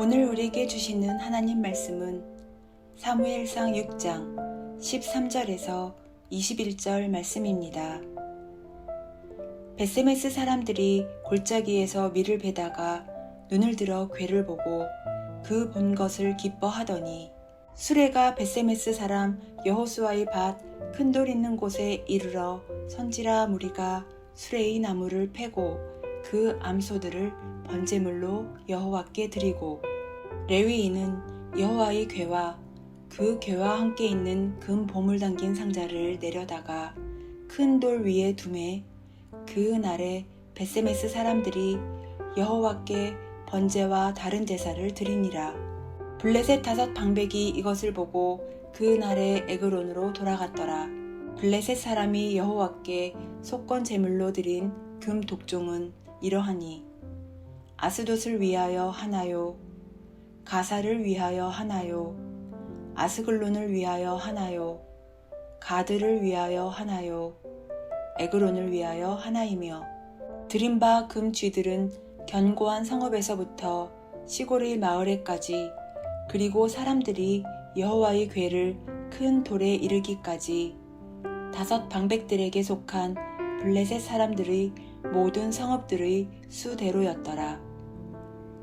오늘 우리에게 주시는 하나님 말씀은 사무엘상 6장 13절에서 21절 말씀입니다. 벳세메스 사람들이 골짜기에서 밀을 베다가 눈을 들어 궤를 보고 그 본 것을 기뻐하더니 수레가 벳세메스 사람 여호수아의 밭 큰 돌 있는 곳에 이르러 선지라 무리가 수레의 나무를 패고 그 암소들을 번제물로 여호와께 드리고 레위인은 여호와의 궤와 그 궤와 함께 있는 금 보물 담긴 상자를 내려다가 큰 돌 위에 두매 그 날에 벳세메스 사람들이 여호와께 번제와 다른 제사를 드리니라. 블레셋 5 방백이 이것을 보고 그 날에 에그론으로 돌아갔더라. 블레셋 사람이 여호와께 속건 제물로 드린 금 독종은 이러하니 아스돗을 위하여 하나요, 가사를 위하여 하나요, 아스글론을 위하여 하나요, 가드를 위하여 하나요, 에그론을 위하여 하나이며 드린 바 금 쥐들은 견고한 성읍에서부터 시골의 마을에까지 그리고 사람들이 여호와의 궤를 큰 돌에 이르기까지 5 방백들에게 속한 블레셋 사람들의 모든 성읍들의 수대로였더라.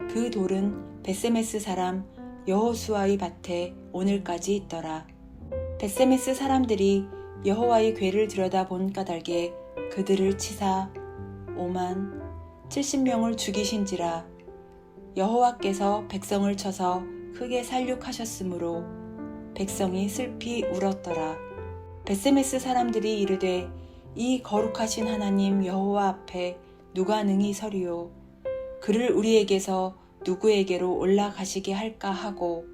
그 돌은 벳세메스 사람 여호수아의 밭에 오늘까지 있더라. 벳세메스 사람들이 여호와의 궤를 들여다본 까닭에 그들을 치사 50,070명을 죽이신지라. 여호와께서 백성을 쳐서 크게 살육하셨으므로 백성이 슬피 울었더라. 벳세메스 사람들이 이르되 이 거룩하신 하나님 여호와 앞에 누가 능히 서리요, 그를 우리에게서 누구에게로 올라가시게 할까 하고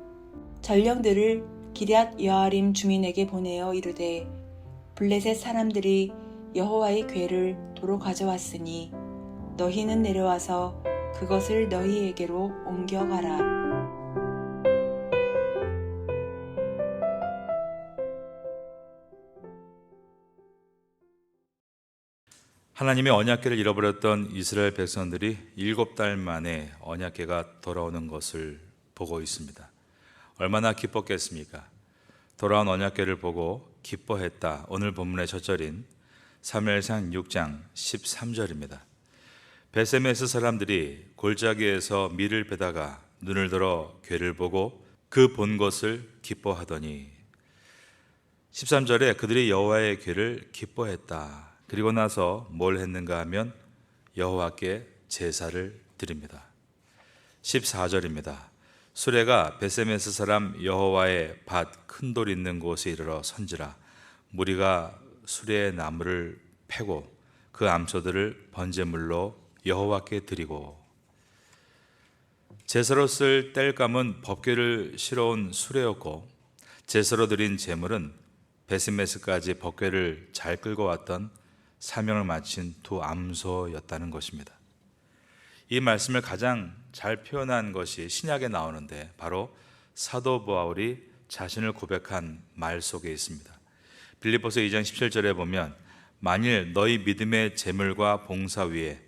전령들을 기럇 여아림 주민에게 보내어 이르되 블레셋 사람들이 여호와의 궤를 도로 가져왔으니 너희는 내려와서 그것을 너희에게로 옮겨가라. 하나님의 언약궤를 잃어버렸던 이스라엘 백성들이 7달 만에 언약궤가 돌아오는 것을 보고 있습니다. 얼마나 기뻤겠습니까? 돌아온 언약궤를 보고 기뻐했다. 오늘 본문의 첫 절인 사무엘상 6장 13절입니다. 벳세메스 사람들이 골짜기에서 밀을 베다가 눈을 들어 궤를 보고 그 본 것을 기뻐하더니 13절에 그들이 여호와의 궤를 기뻐했다. 그리고 나서 뭘 했는가 하면 여호와께 제사를 드립니다. 14절입니다. 수레가 벳세메스 사람 여호와의 밭 큰 돌 있는 곳에 이르러 선지라 무리가 수레의 나무를 패고 그 암소들을 번제물로 여호와께 드리고. 제사로 쓸 땔감은 법궤를 실어온 수레였고 제사로 드린 제물은 벳세메스까지 법궤를 잘 끌고 왔던 사명을 마친 2 암소였다는 것입니다. 이 말씀을 가장 잘 표현한 것이 신약에 나오는데 바로 사도 바울이 자신을 고백한 말 속에 있습니다. 빌립보서 2장 17절에 보면 만일 너희 믿음의 제물과 봉사 위에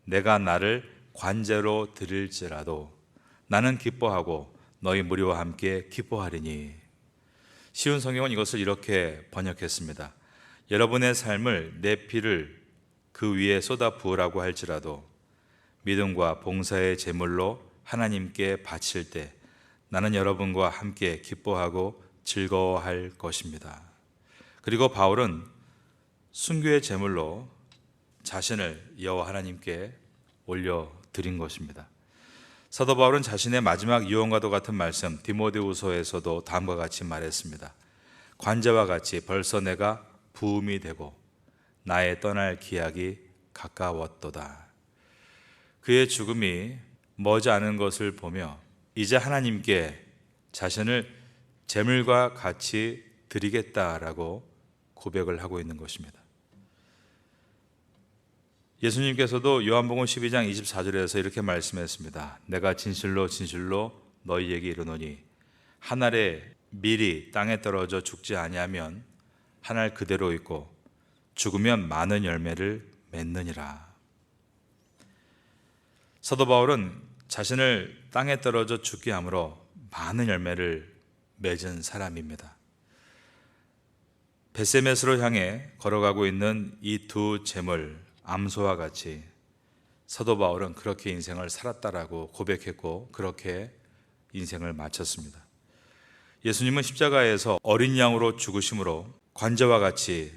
내가 나를 관제로 드릴지라도 나는 기뻐하고 너희 무리와 함께 기뻐하리니. 쉬운 성경은 이것을 이렇게 번역했습니다. 여러분의 삶을 내 피를 그 위에 쏟아 부으라고 할지라도 믿음과 봉사의 제물로 하나님께 바칠 때 나는 여러분과 함께 기뻐하고 즐거워할 것입니다. 그리고 바울은 순교의 제물로 자신을 여호와 하나님께 올려드린 것입니다. 사도 바울은 자신의 마지막 유언과도 같은 말씀 디모데후서에서도 다음과 같이 말했습니다. 관제와 같이 벌써 내가 부음이 되고 나의 떠날 기약이 가까웠도다. 그의 죽음이 머지 않은 것을 보며 이제 하나님께 자신을 제물과 같이 드리겠다라고 고백을 하고 있는 것입니다. 예수님께서도 요한복음 12장 24절에서 이렇게 말씀했습니다. 내가 진실로 진실로 너희에게 이르노니 한 알의 밀이 땅에 떨어져 죽지 아니하면 한 알 그대로 있고 죽으면 많은 열매를 맺느니라. 사도 바울은 자신을 땅에 떨어져 죽게 함으로 많은 열매를 맺은 사람입니다. 벳세메스로 향해 걸어가고 있는 이 두 제물 암소와 같이 사도 바울은 그렇게 인생을 살았다라고 고백했고 그렇게 인생을 마쳤습니다. 예수님은 십자가에서 어린 양으로 죽으심으로 관자와 같이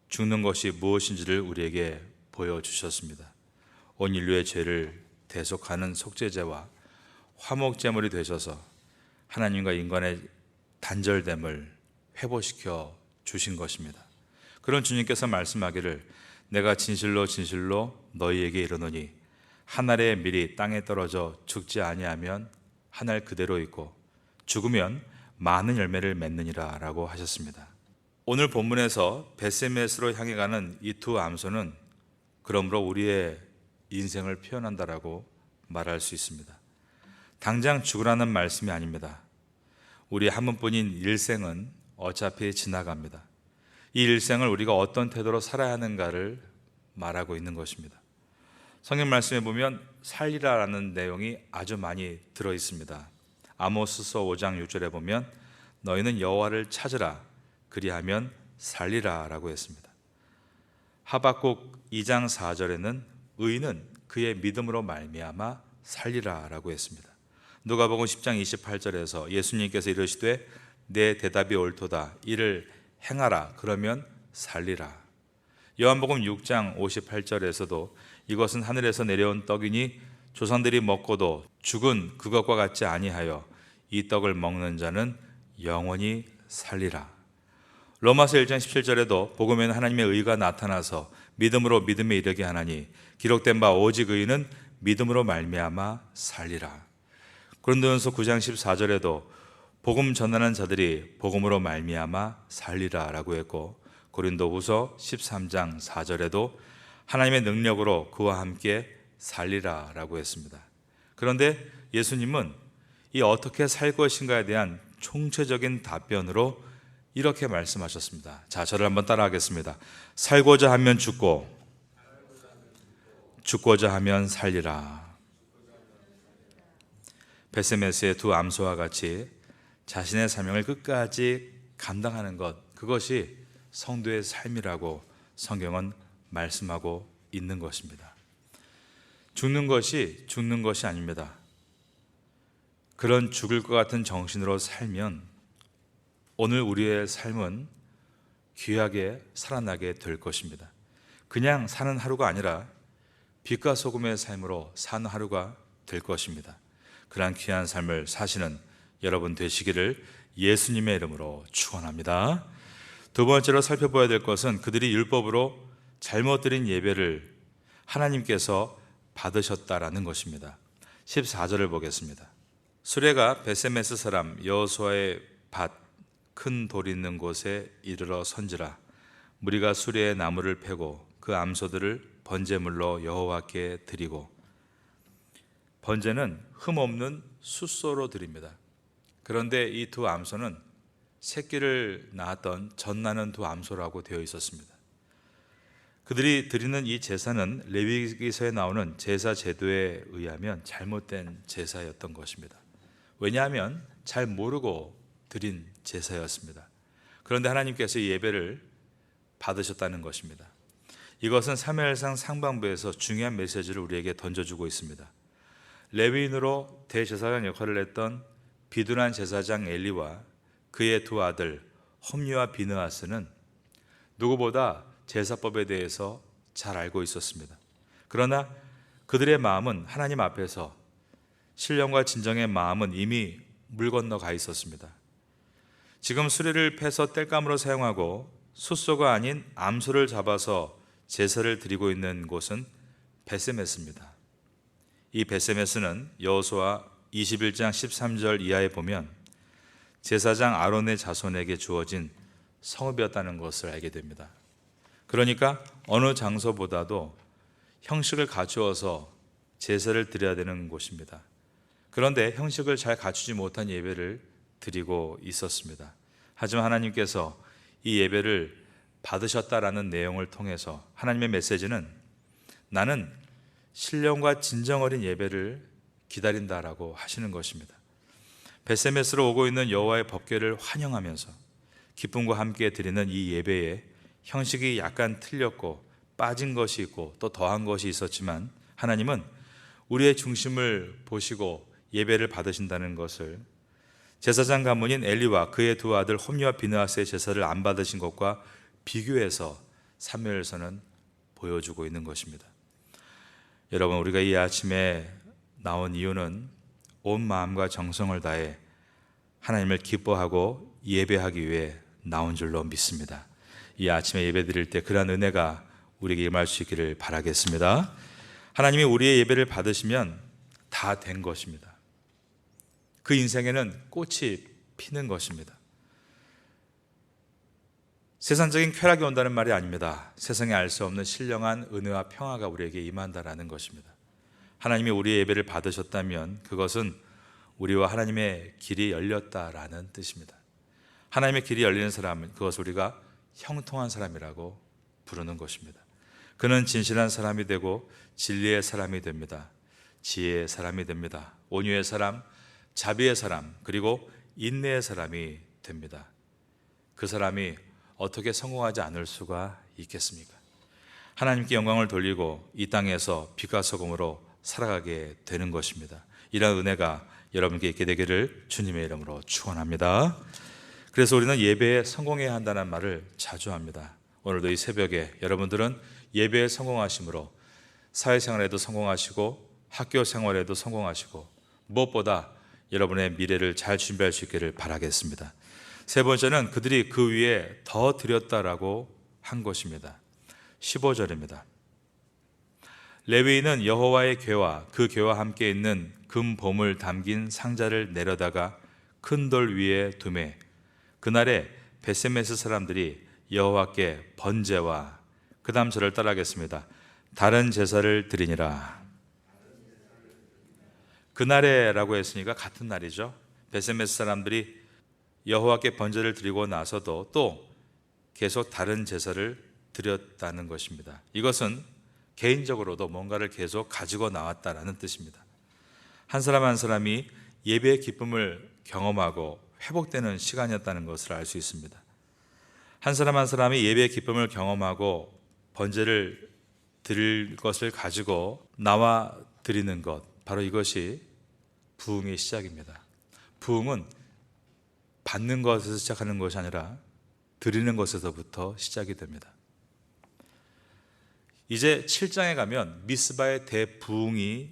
죽는 것이 무엇인지를 우리에게 보여주셨습니다. 온 인류의 죄를 대속하는 속죄제와 화목제물이 되셔서 하나님과 인간의 단절됨을 회복시켜 주신 것입니다. 그런 주님께서 말씀하기를 내가 진실로 진실로 너희에게 이르노니 한 알의 밀이 땅에 떨어져 죽지 아니하면 한 알 그대로 있고 죽으면 많은 열매를 맺느니라 라고 하셨습니다. 오늘 본문에서 벳세메스로 향해 가는 이 두 암소는 그러므로 우리의 인생을 표현한다라고 말할 수 있습니다. 당장 죽으라는 말씀이 아닙니다. 우리 한 번뿐인 일생은 어차피 지나갑니다. 이 일생을 우리가 어떤 태도로 살아야 하는가를 말하고 있는 것입니다. 성경 말씀에 보면 살리라라는 내용이 아주 많이 들어 있습니다. 아모스서 5장 6절에 보면 너희는 여호와를 찾으라 그리하면 살리라라고 했습니다. 하박국 2장 4절에는 의인은 그의 믿음으로 말미암아 살리라라고 했습니다. 누가복음 10장 28절에서 예수님께서 이르시되 내 대답이 옳도다 이를 행하라 그러면 살리라. 요한복음 6장 58절에서도 이것은 하늘에서 내려온 떡이니 조상들이 먹고도 죽은 그것과 같지 아니하여 이 떡을 먹는 자는 영원히 살리라. 로마서 1장 17절에도 복음에는 하나님의 의가 나타나서 믿음으로 믿음에 이르게 하나니 기록된 바 오직 의인은 믿음으로 말미암아 살리라. 고린도전서 9장 14절에도 복음 전하는 자들이 복음으로 말미암아 살리라 라고 했고 고린도후서 13장 4절에도 하나님의 능력으로 그와 함께 살리라 라고 했습니다. 그런데 예수님은 이 어떻게 살 것인가에 대한 총체적인 답변으로 이렇게 말씀하셨습니다. 자, 저를 한번 따라하겠습니다. 살고자 하면 죽고 죽고자 하면 살리라. 벳세메스의 두 암소와 같이 자신의 사명을 끝까지 감당하는 것, 그것이 성도의 삶이라고 성경은 말씀하고 있는 것입니다. 죽는 것이 아닙니다. 그런 죽을 것 같은 정신으로 살면 오늘 우리의 삶은 귀하게 살아나게 될 것입니다. 그냥 사는 하루가 아니라 빛과 소금의 삶으로 사는 하루가 될 것입니다. 그러한 귀한 삶을 사시는 여러분 되시기를 예수님의 이름으로 축원합니다. 두 번째로 살펴봐야 될 것은 그들이 율법으로 잘못 드린 예배를 하나님께서 받으셨다라는 것입니다. 14절을 보겠습니다. 수레가 벳세메스 사람 여호수아의 밭 큰 돌 있는 곳에 이르러 선지라. 무리가 수레에 나무를 패고 그 암소들을 번제물로 여호와께 드리고, 번제는 흠없는 숫소로 드립니다. 그런데 이 두 암소는 새끼를 낳았던 젖나는 두 암소라고 되어 있었습니다. 그들이 드리는 이 제사는 레위기서에 나오는 제사 제도에 의하면 잘못된 제사였던 것입니다. 왜냐하면 잘 모르고 드린 제사였습니다. 그런데 하나님께서 이 예배를 받으셨다는 것입니다. 이것은 사무엘상 상반부에서 중요한 메시지를 우리에게 던져주고 있습니다. 레위인으로 대제사장 역할을 했던 비두란 제사장 엘리와 그의 두 아들 홈리와 비느하스는 누구보다 제사법에 대해서 잘 알고 있었습니다. 그러나 그들의 마음은 하나님 앞에서 신령과 진정의 마음은 이미 물 건너 가 있었습니다. 지금 수레를 패서 땔감으로 사용하고 숫소가 아닌 암소를 잡아서 제사를 드리고 있는 곳은 벳세메스입니다. 이 벳세메스는 여호수아 21장 13절 이하에 보면 제사장 아론의 자손에게 주어진 성읍이었다는 것을 알게 됩니다. 그러니까 어느 장소보다도 형식을 갖추어서 제사를 드려야 되는 곳입니다. 그런데 형식을 잘 갖추지 못한 예배를 드리고 있었습니다. 하지만 하나님께서 이 예배를 받으셨다라는 내용을 통해서 하나님의 메시지는 나는 신령과 진정 어린 예배를 기다린다라고 하시는 것입니다. 베세메스로 오고 있는 여호와의 법궤를 환영하면서 기쁨과 함께 드리는 이 예배에 형식이 약간 틀렸고 빠진 것이 있고 또 더한 것이 있었지만 하나님은 우리의 중심을 보시고 예배를 받으신다는 것을 제사장 가문인 엘리와 그의 두 아들 홈리와 비느하스의 제사를 안 받으신 것과 비교해서 사무엘서는 보여주고 있는 것입니다. 여러분, 우리가 이 아침에 나온 이유는 온 마음과 정성을 다해 하나님을 기뻐하고 예배하기 위해 나온 줄로 믿습니다. 이 아침에 예배 드릴 때 그러한 은혜가 우리에게 임할 수 있기를 바라겠습니다. 하나님이 우리의 예배를 받으시면 다 된 것입니다. 그 인생에는 꽃이 피는 것입니다. 세상적인 쾌락이 온다는 말이 아닙니다. 세상에 알 수 없는 신령한 은혜와 평화가 우리에게 임한다라는 것입니다. 하나님이 우리의 예배를 받으셨다면 그것은 우리와 하나님의 길이 열렸다라는 뜻입니다. 하나님의 길이 열리는 사람은 그것을 우리가 형통한 사람이라고 부르는 것입니다. 그는 진실한 사람이 되고 진리의 사람이 됩니다. 지혜의 사람이 됩니다. 온유의 사람, 자비의 사람, 그리고 인내의 사람이 됩니다. 그 사람이 어떻게 성공하지 않을 수가 있겠습니까? 하나님께 영광을 돌리고 이 땅에서 빛과 소금으로 살아가게 되는 것입니다. 이런 은혜가 여러분께 있게 되기를 주님의 이름으로 축원합니다. 그래서 우리는 예배에 성공해야 한다는 말을 자주 합니다. 오늘도 이 새벽에 여러분들은 예배에 성공하심으로 사회생활에도 성공하시고 학교 생활에도 성공하시고 무엇보다 여러분의 미래를 잘 준비할 수 있기를 바라겠습니다. 세 번째는 그들이 그 위에 더 드렸다라고 한 것입니다. 15절입니다. 레위인은 여호와의 궤와 그 궤와 함께 있는 금보물 담긴 상자를 내려다가 큰 돌 위에 두매 그날에 베세메스 사람들이 여호와께 번제와 그 다음 절을 따라하겠습니다. 다른 제사를 드리니라. 그날에라고 했으니까 같은 날이죠. 베세메스 사람들이 여호와께 번제를 드리고 나서도 또 계속 다른 제사를 드렸다는 것입니다. 이것은 개인적으로도 뭔가를 계속 가지고 나왔다라는 뜻입니다. 한 사람 한 사람이 예배의 기쁨을 경험하고 회복되는 시간이었다는 것을 알 수 있습니다. 한 사람 한 사람이 예배의 기쁨을 경험하고 번제를 드릴 것을 가지고 나와 드리는 것, 바로 이것이 부흥의 시작입니다. 부흥은 받는 것에서 시작하는 것이 아니라 드리는 것에서부터 시작이 됩니다. 이제 7장에 가면 미스바의 대부흥이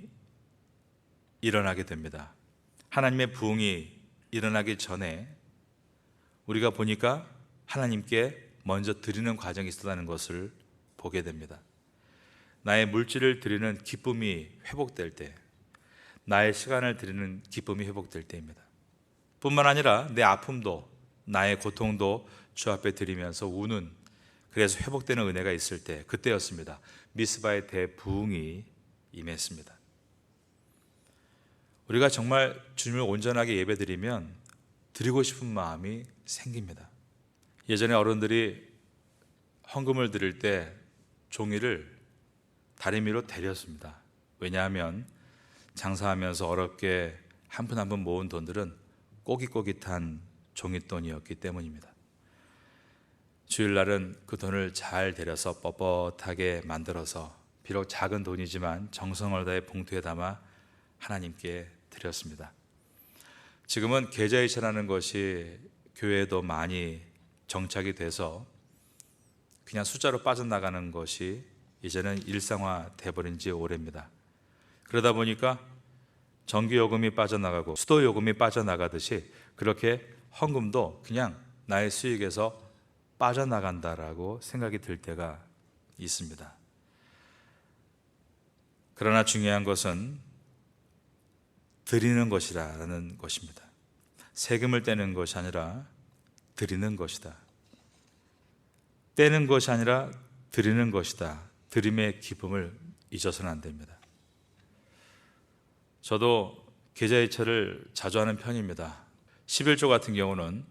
일어나게 됩니다. 하나님의 부흥이 일어나기 전에 우리가 보니까 하나님께 먼저 드리는 과정이 있었다는 것을 보게 됩니다. 나의 물질을 드리는 기쁨이 회복될 때, 나의 시간을 드리는 기쁨이 회복될 때입니다. 뿐만 아니라 내 아픔도 나의 고통도 주 앞에 드리면서 우는, 그래서 회복되는 은혜가 있을 때 그때였습니다. 미스바의 대부흥이 임했습니다. 우리가 정말 주님을 온전하게 예배드리면 드리고 싶은 마음이 생깁니다. 예전에 어른들이 헌금을 드릴 때 종이를 다리미로 데렸습니다. 왜냐하면 장사하면서 어렵게 한 푼 한 푼 모은 돈들은 꼬깃꼬깃한 종잇돈이었기 때문입니다. 주일날은 그 돈을 잘 데려서 뻣뻣하게 만들어서 비록 작은 돈이지만 정성을 다해 봉투에 담아 하나님께 드렸습니다. 지금은 계좌이체라는 것이 교회에도 많이 정착이 돼서 그냥 숫자로 빠져나가는 것이 이제는 일상화 돼버린 지 오래입니다. 그러다 보니까 전기요금이 빠져나가고 수도요금이 빠져나가듯이 그렇게 헌금도 그냥 나의 수익에서 빠져나간다라고 생각이 들 때가 있습니다. 그러나 중요한 것은 드리는 것이라는 것입니다. 세금을 떼는 것이 아니라 드리는 것이다. 떼는 것이 아니라 드리는 것이다. 드림의 기쁨을 잊어서는 안 됩니다. 저도 계좌이체를 자주 하는 편입니다. 11조 같은 경우는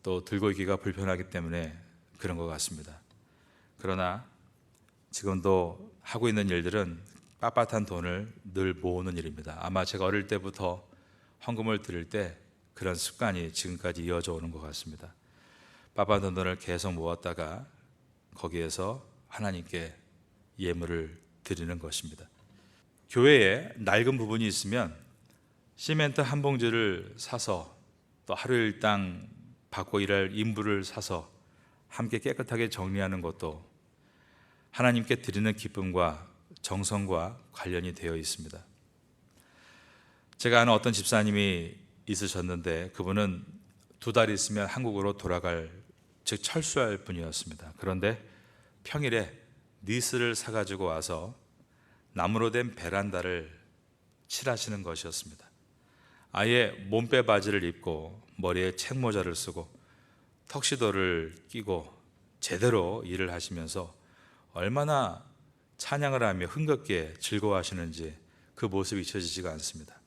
또 들고 있기가 불편하기 때문에 그런 것 같습니다. 그러나 지금도 하고 있는 일들은 빳빳한 돈을 늘 모으는 일입니다. 아마 제가 어릴 때부터 헌금을 드릴 때 그런 습관이 지금까지 이어져 오는 것 같습니다. 빳빳한 돈을 계속 모았다가 거기에서 하나님께 예물을 드리는 것입니다. 교회에 낡은 부분이 있으면 시멘트 한 봉지를 사서 또 하루 일당 받고 일할 인부를 사서 함께 깨끗하게 정리하는 것도 하나님께 드리는 기쁨과 정성과 관련이 되어 있습니다. 제가 아는 어떤 집사님이 있으셨는데 그분은 2달 있으면 한국으로 돌아갈, 즉 철수할 분이었습니다. 그런데 평일에 니스를 사가지고 와서 나무로 된 베란다를 칠하시는 것이었습니다. 아예 몸빼 바지를 입고 머리에 책모자를 쓰고 턱시도를 끼고 제대로 일을 하시면서 얼마나 찬양을 하며 흥겹게 즐거워하시는지 그 모습이 잊혀지지가 않습니다.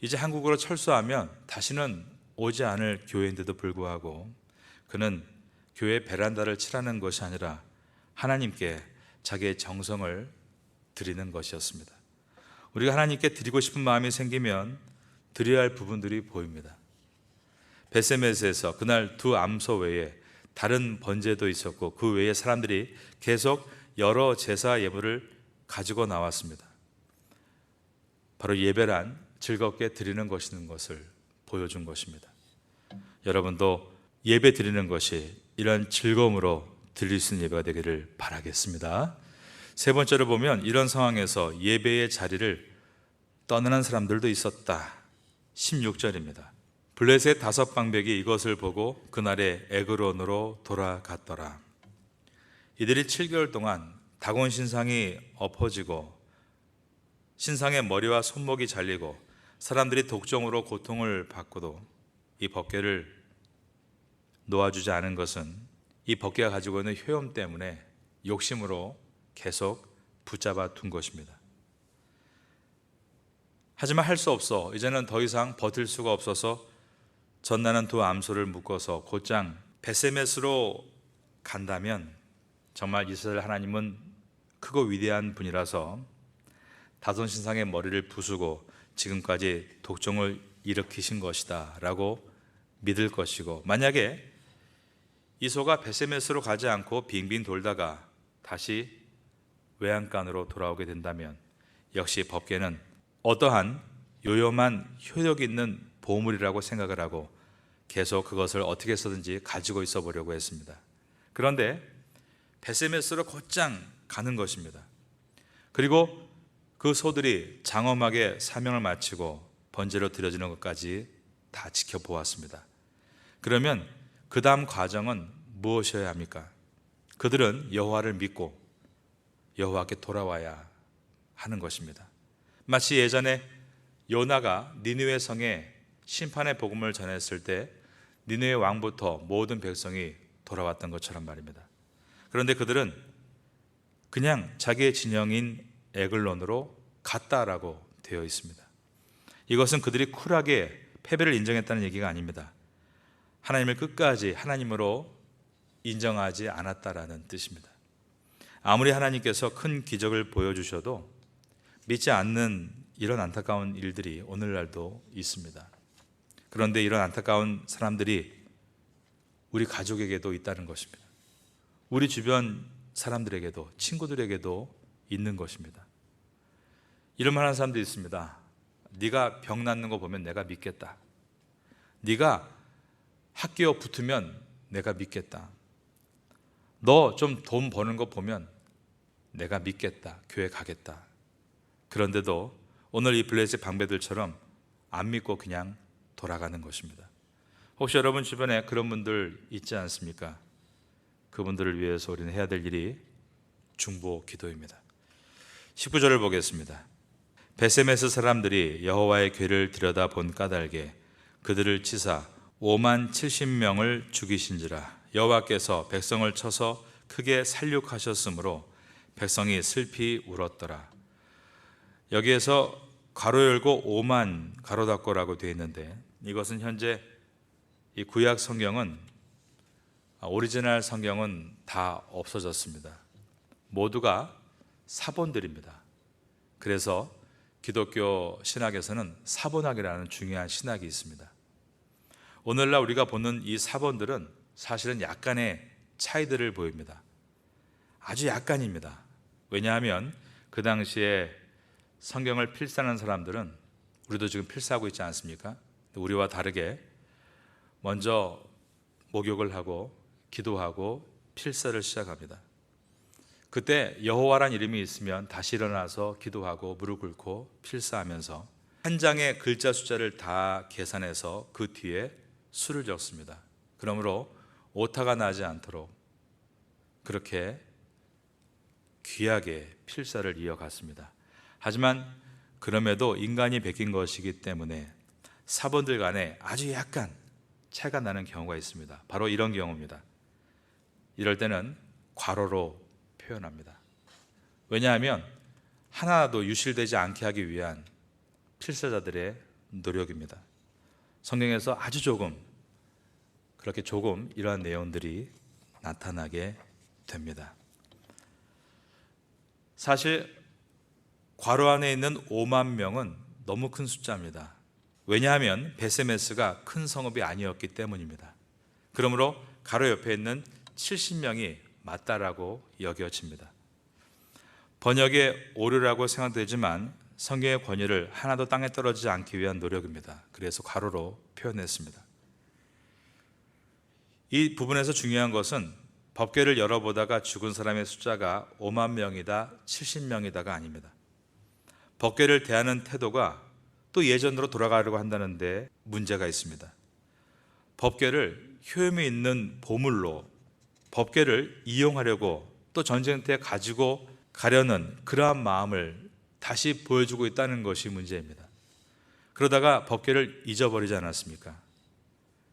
이제 한국으로 철수하면 다시는 오지 않을 교회인데도 불구하고 그는 교회 베란다를 칠하는 것이 아니라 하나님께 자기의 정성을 드리는 것이었습니다. 우리가 하나님께 드리고 싶은 마음이 생기면 드려야 할 부분들이 보입니다. 베세메스에서 그날 2 암소 외에 다른 번제도 있었고 그 외에 사람들이 계속 여러 제사 예물을 가지고 나왔습니다. 바로 예배란 즐겁게 드리는 것이는 것을 보여준 것입니다. 여러분도 예배 드리는 것이 이런 즐거움으로 드릴 수 있는 예배가 되기를 바라겠습니다. 3번째로 보면 이런 상황에서 예배의 자리를 떠나는 사람들도 있었다. 16절입니다. 블레셋 5방백이 이것을 보고 그날에 에그론으로 돌아갔더라. 이들이 7개월 동안 다곤 신상이 엎어지고 신상의 머리와 손목이 잘리고 사람들이 독종으로 고통을 받고도 이 법궤를 놓아주지 않은 것은 이 법궤가 가지고 있는 효염 때문에 욕심으로 계속 붙잡아 둔 것입니다. 하지만 할 수 없어. 이제는 더 이상 버틸 수가 없어서 전나는 2 암소를 묶어서 곧장 베세메스로 간다면 정말 이스라엘 하나님은 크고 위대한 분이라서 다손 신상의 머리를 부수고 지금까지 독종을 일으키신 것이다 라고 믿을 것이고, 만약에 이 소가 베세메스로 가지 않고 빙빙 돌다가 다시 외양간으로 돌아오게 된다면 역시 법궤는 어떠한 요염한 효력 있는 보물이라고 생각을 하고 계속 그것을 어떻게 해서든지 가지고 있어 보려고 했습니다. 그런데 베세메스로 곧장 가는 것입니다. 그리고 그 소들이 장엄하게 사명을 마치고 번제로 드려지는 것까지 다 지켜보았습니다. 그러면 그 다음 과정은 무엇이어야 합니까? 그들은 여호와를 믿고 여호와께 돌아와야 하는 것입니다. 마치 예전에 요나가 니느웨 성에 심판의 복음을 전했을 때 니느웨 왕부터 모든 백성이 돌아왔던 것처럼 말입니다. 그런데 그들은 그냥 자기의 진영인 에글론으로 갔다라고 되어 있습니다. 이것은 그들이 쿨하게 패배를 인정했다는 얘기가 아닙니다. 하나님을 끝까지 하나님으로 인정하지 않았다라는 뜻입니다. 아무리 하나님께서 큰 기적을 보여주셔도 믿지 않는 이런 안타까운 일들이 오늘날도 있습니다. 그런데 이런 안타까운 사람들이 우리 가족에게도 있다는 것입니다. 우리 주변 사람들에게도, 친구들에게도 있는 것입니다. 이런 말 하는 사람도 있습니다. 네가 병 낫는 거 보면 내가 믿겠다. 네가 학교 붙으면 내가 믿겠다. 너 좀 돈 버는 거 보면 내가 믿겠다. 교회 가겠다. 그런데도 오늘 이 블레셋 방배들처럼 안 믿고 그냥 돌아가는 것입니다. 혹시 여러분 주변에 그런 분들 있지 않습니까? 그분들을 위해서 우리는 해야 될 일이 중보 기도입니다. 19절을 보겠습니다. 베세메스 사람들이 여호와의 궤를 들여다본 까닭에 그들을 치사 50,070명을 죽이신지라. 여호와께서 백성을 쳐서 크게 살육하셨으므로 백성이 슬피 울었더라. 여기에서 가로 열고 5만 가로 닫고라고 되어 있는데, 이것은 현재 이 구약 성경은, 오리지널 성경은 다 없어졌습니다. 모두가 사본들입니다. 그래서 기독교 신학에서는 사본학이라는 중요한 신학이 있습니다. 오늘날 우리가 보는 이 사본들은 사실은 약간의 차이들을 보입니다. 아주 약간입니다. 왜냐하면 그 당시에 성경을 필사하는 사람들은 우리도 지금 필사하고 있지 않습니까? 우리와 다르게 먼저 목욕을 하고 기도하고 필사를 시작합니다. 그때 여호와란 이름이 있으면 다시 일어나서 기도하고 무릎 꿇고 필사하면서 한 장의 글자 숫자를 다 계산해서 그 뒤에 수를 적습니다. 그러므로 오타가 나지 않도록 그렇게 귀하게 필사를 이어갔습니다. 하지만 그럼에도 인간이 베낀 것이기 때문에 사본들 간에 아주 약간 차이가 나는 경우가 있습니다. 바로 이런 경우입니다. 이럴 때는 괄호로 표현합니다. 왜냐하면 하나도 유실되지 않게 하기 위한 필사자들의 노력입니다. 성경에서 아주 조금, 그렇게 조금 이러한 내용들이 나타나게 됩니다. 사실 괄호 안에 있는 5만 명은 너무 큰 숫자입니다. 왜냐하면 베세메스가 큰 성읍이 아니었기 때문입니다. 그러므로 가로 옆에 있는 70명이 맞다라고 여겨집니다. 번역의 오류라고 생각되지만 성경의 권위를 하나도 땅에 떨어지지 않기 위한 노력입니다. 그래서 괄호로 표현했습니다. 이 부분에서 중요한 것은 법궤를 열어보다가 죽은 사람의 숫자가 5만 명이다, 70명이다가 아닙니다. 법궤를 대하는 태도가 또 예전으로 돌아가려고 한다는데 문제가 있습니다. 법궤를 효험이 있는 보물로 법궤를 이용하려고 또 전쟁터에 가지고 가려는 그러한 마음을 다시 보여주고 있다는 것이 문제입니다. 그러다가 법궤를 잊어버리지 않았습니까?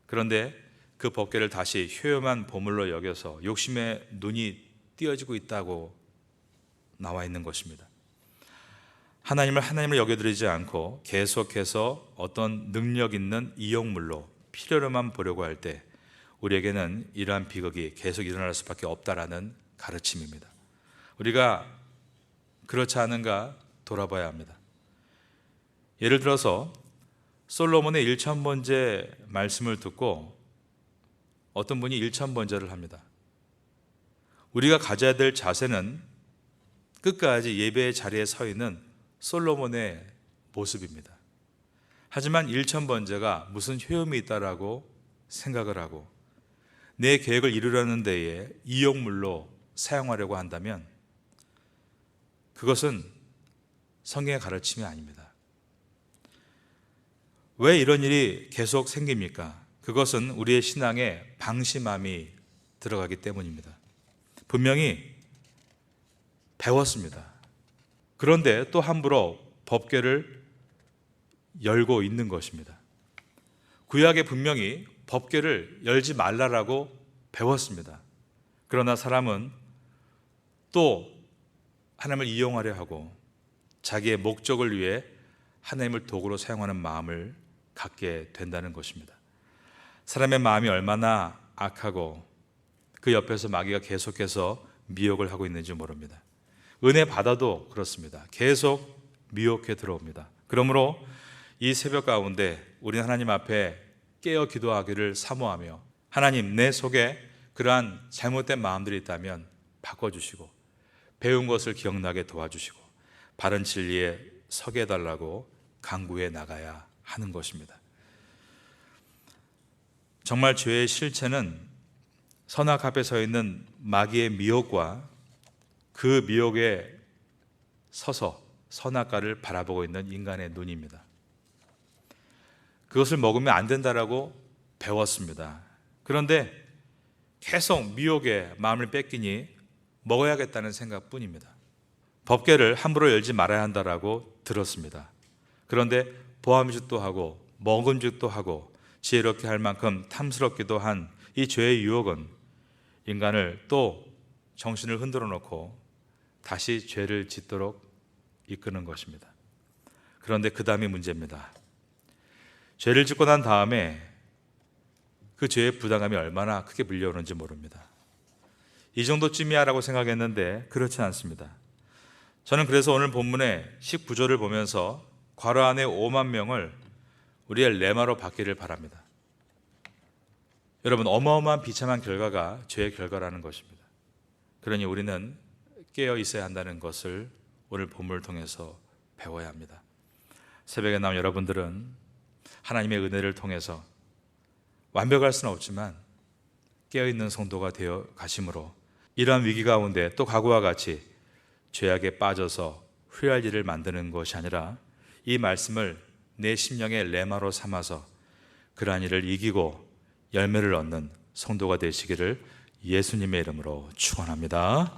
그런데 그 법궤를 다시 효험한 보물로 여겨서 욕심의 눈이 띄어지고 있다고 나와 있는 것입니다. 하나님을 여겨드리지 않고 계속해서 어떤 능력 있는 이용물로 필요로만 보려고 할 때 우리에게는 이러한 비극이 계속 일어날 수밖에 없다라는 가르침입니다. 우리가 그렇지 않은가 돌아봐야 합니다. 예를 들어서 솔로몬의 1000번째 말씀을 듣고 어떤 분이 1000번째를 합니다. 우리가 가져야 될 자세는 끝까지 예배의 자리에 서 있는 솔로몬의 모습입니다. 하지만 1000번째가 무슨 효험이 있다라고 생각을 하고 내 계획을 이루려는 데에 이용물로 사용하려고 한다면 그것은 성경의 가르침이 아닙니다. 왜 이런 일이 계속 생깁니까? 그것은 우리의 신앙에 방심함이 들어가기 때문입니다. 분명히 배웠습니다. 그런데 또 함부로 법궤를 열고 있는 것입니다. 구약에 분명히 법궤를 열지 말라라고 배웠습니다. 그러나 사람은 또 하나님을 이용하려 하고 자기의 목적을 위해 하나님을 도구로 사용하는 마음을 갖게 된다는 것입니다. 사람의 마음이 얼마나 악하고 그 옆에서 마귀가 계속해서 미혹을 하고 있는지 모릅니다. 은혜 받아도 그렇습니다. 계속 미혹해 들어옵니다. 그러므로 이 새벽 가운데 우리는 하나님 앞에 깨어 기도하기를 사모하며 하나님 내 속에 그러한 잘못된 마음들이 있다면 바꿔주시고 배운 것을 기억나게 도와주시고 바른 진리에 서게 해달라고 간구해 나가야 하는 것입니다. 정말 죄의 실체는 선악 앞에 서 있는 마귀의 미혹과 그 미혹에 서서 선악과를 바라보고 있는 인간의 눈입니다. 그것을 먹으면 안 된다라고 배웠습니다. 그런데 계속 미혹에 마음을 뺏기니 먹어야겠다는 생각뿐입니다. 법궤를 함부로 열지 말아야 한다라고 들었습니다. 그런데 보암직도 하고 먹음직도 하고 지혜롭게 할 만큼 탐스럽기도 한 이 죄의 유혹은 인간을 또 정신을 흔들어 놓고 다시 죄를 짓도록 이끄는 것입니다. 그런데 그 다음이 문제입니다. 죄를 짓고 난 다음에 그 죄의 부담감이 얼마나 크게 밀려오는지 모릅니다. 이 정도쯤이야 라고 생각했는데 그렇지 않습니다. 저는 그래서 오늘 본문의 19절을 보면서 괄호 안에 5만 명을 우리의 레마로 받기를 바랍니다. 여러분, 어마어마한 비참한 결과가 죄의 결과라는 것입니다. 그러니 우리는 깨어 있어야 한다는 것을 오늘 본문을 통해서 배워야 합니다. 새벽에 나온 여러분들은 하나님의 은혜를 통해서 완벽할 수는 없지만 깨어있는 성도가 되어 가심으로 이러한 위기 가운데 또 과거와 같이 죄악에 빠져서 후회할 일을 만드는 것이 아니라 이 말씀을 내 심령의 레마로 삼아서 그러한 일을 이기고 열매를 얻는 성도가 되시기를 예수님의 이름으로 축원합니다.